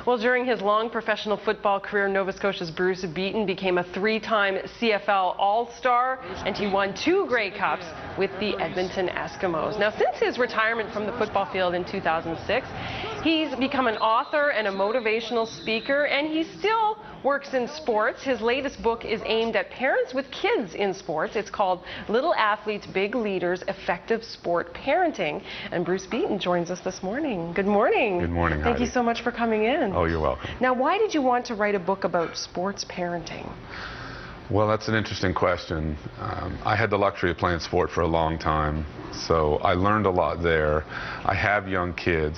Well, during his long professional football career, Nova Scotia's Bruce Beaton became a three-time CFL All-Star, and he won 2 Grey Cups with the Edmonton Eskimos. Now, since his retirement from the football field in 2006, he's become an author and a motivational speaker, and he still works in sports. His latest book is aimed at parents with kids in sports. It's called Little Athletes, Big Leaders, Effective Sport Parenting. And Bruce Beaton joins us this morning. Good morning. Good morning, Thank Heidi. you so much for coming in. Oh, you're welcome. Now, why did you want to write a book about sports parenting? Well, that's an interesting question. I had the luxury of playing sport for a long time, so I learned a lot there. I have young kids.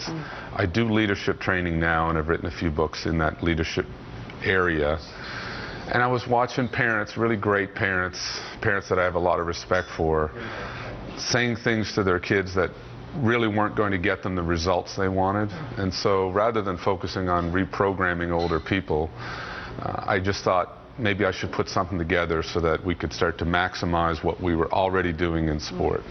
I do leadership training now, and I've written a few books in that leadership area. And I was watching parents, really great parents that I have a lot of respect for, saying things to their kids that really weren't going to get them the results they wanted. And so rather than focusing on reprogramming older people, I just thought maybe I should put something together so that we could start to maximize what we were already doing in sport.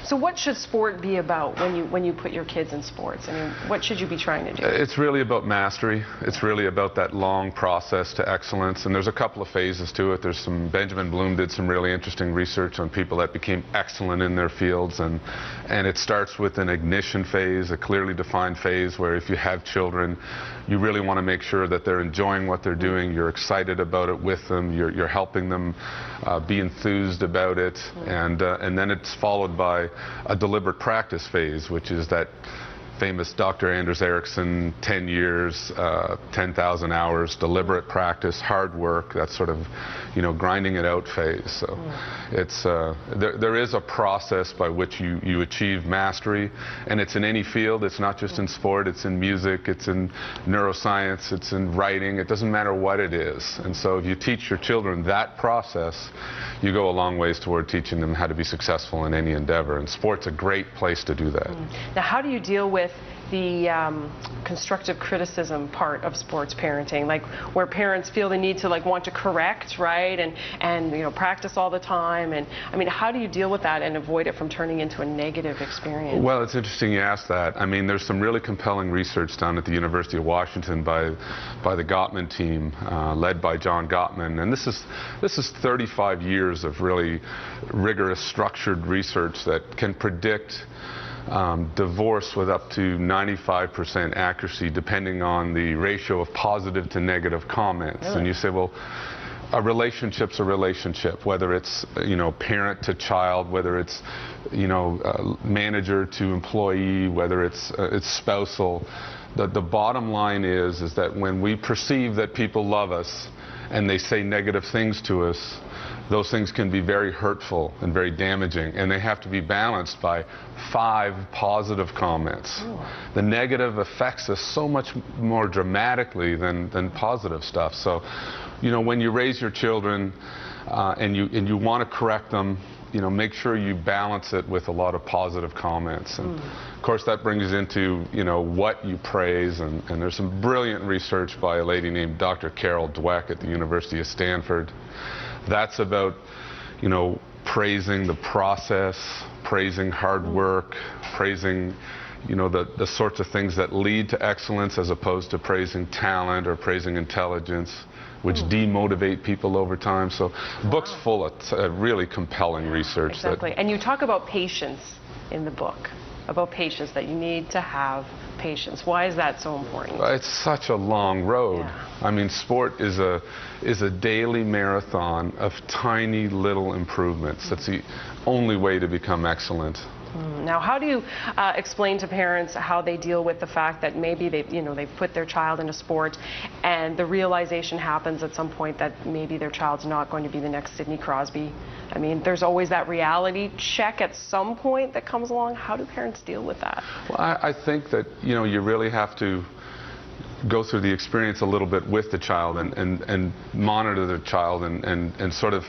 So what should sport be about when you put your kids in sports? I mean, what should you be trying to do? It's really about mastery. It's really about that long process to excellence, and there's a couple of phases to it. There's Benjamin Bloom did some really interesting research on people that became excellent in their fields, and it starts with an ignition phase, a clearly defined phase where if you have children, you really want to make sure that they're enjoying what they're doing, you're excited about it with them, you're helping them be enthused about it, and then it's followed by a deliberate practice phase, which is that famous Dr. Anders Ericsson 10 years, 10,000 hours, deliberate practice, hard work, that sort of, grinding it out phase. So it's there is a process by which you achieve mastery, and it's in any field. It's not just in sport. It's in music. It's in neuroscience. It's in writing. It doesn't matter what it is. And so if you teach your children that process, you go a long ways toward teaching them how to be successful in any endeavor. And sport's a great place to do that. Now, how do you deal with the constructive criticism part of sports parenting, like where parents feel the need to want to correct, right, and practice all the time, and I mean, how do you deal with that and avoid it from turning into a negative experience? Well, it's interesting you ask that. I mean, there's some really compelling research done at the University of Washington by the Gottman team, led by John Gottman, and this is 35 years of really rigorous, structured research that can predict divorce with up to 95% accuracy, depending on the ratio of positive to negative comments. Really? And you say, well, a relationship's a relationship, whether it's parent to child, whether it's manager to employee, whether it's spousal. The bottom line is that when we perceive that people love us and they say negative things to us, those things can be very hurtful and very damaging, and they have to be balanced by 5 positive comments. The negative affects us so much more dramatically than positive stuff. So, when you raise your children and you want to correct them, make sure you balance it with a lot of positive comments. And of course, that brings into what you praise, and there's some brilliant research by a lady named Dr. Carol Dweck at the University of Stanford. That's about, praising the process, praising hard work, praising, the sorts of things that lead to excellence, as opposed to praising talent or praising intelligence, which demotivate people over time. So the book's full of really compelling research. Exactly. And you talk about patience in the book, about patience, that you need to have patience. Why is that so important? It's such a long road. Yeah. I mean, sport is a daily marathon of tiny little improvements. That's the only way to become excellent. Now, how do you explain to parents how they deal with the fact that maybe they've put their child in a sport, and the realization happens at some point that maybe their child's not going to be the next Sidney Crosby? I mean, there's always that reality check at some point that comes along. How do parents deal with that? Well, I think that you really have to go through the experience a little bit with the child and monitor the child and sort of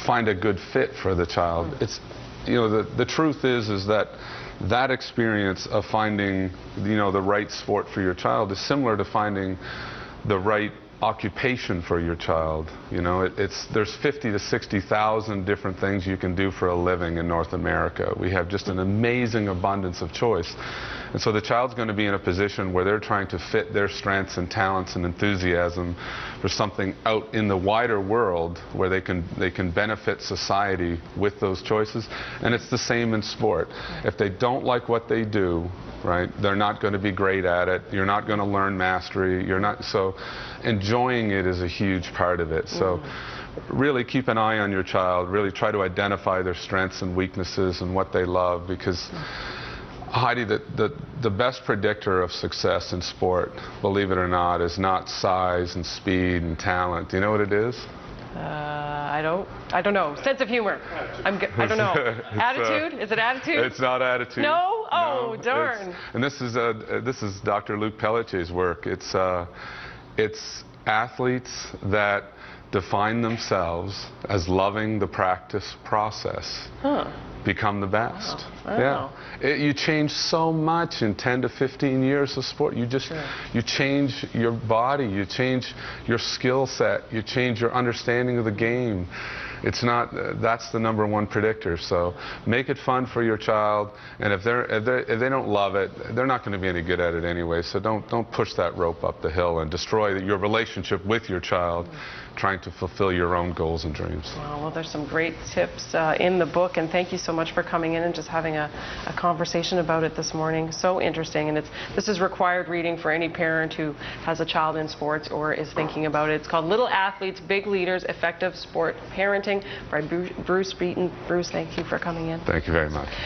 find a good fit for the child. It's the truth is that experience of finding the right sport for your child is similar to finding the right occupation for your child. There's 50 to 60,000 different things you can do for a living in North America. We have just an amazing abundance of choice. And so the child's going to be in a position where they're trying to fit their strengths and talents and enthusiasm for something out in the wider world where they can benefit society with those choices. And it's the same in sport. If they don't like what they do, right, they're not going to be great at it. You're not going to learn mastery. So enjoying it is a huge part of it. So really keep an eye on your child. Really try to identify their strengths and weaknesses and what they love, because Heidi, the best predictor of success in sport, believe it or not, is not size and speed and talent. Do you know what it is? I don't know. Sense of humor. I don't know. Attitude? Is it attitude? It's not attitude. No? Oh, no, darn. And this is Dr. Luc Pelletier's work. It's athletes that define themselves as loving the practice process. Become the best. Wow. Yeah. You change so much in 10 to 15 years of sport. You just you change your body, you change your skill set, you change your understanding of the game. It's not that's the #1 predictor. So make it fun for your child, and if they don't love it, they're not going to be any good at it anyway. So don't push that rope up the hill and destroy your relationship with your child trying to fulfill your own goals and dreams. Well, there's some great tips in the book, and thank you so much for coming in and just having a conversation about it this morning. So interesting, and this is required reading for any parent who has a child in sports or is thinking about it. It's called Little Athletes, Big Leaders, Effective Sport Parenting by Bruce Beaton. Bruce, thank you for coming in. Thank you very much.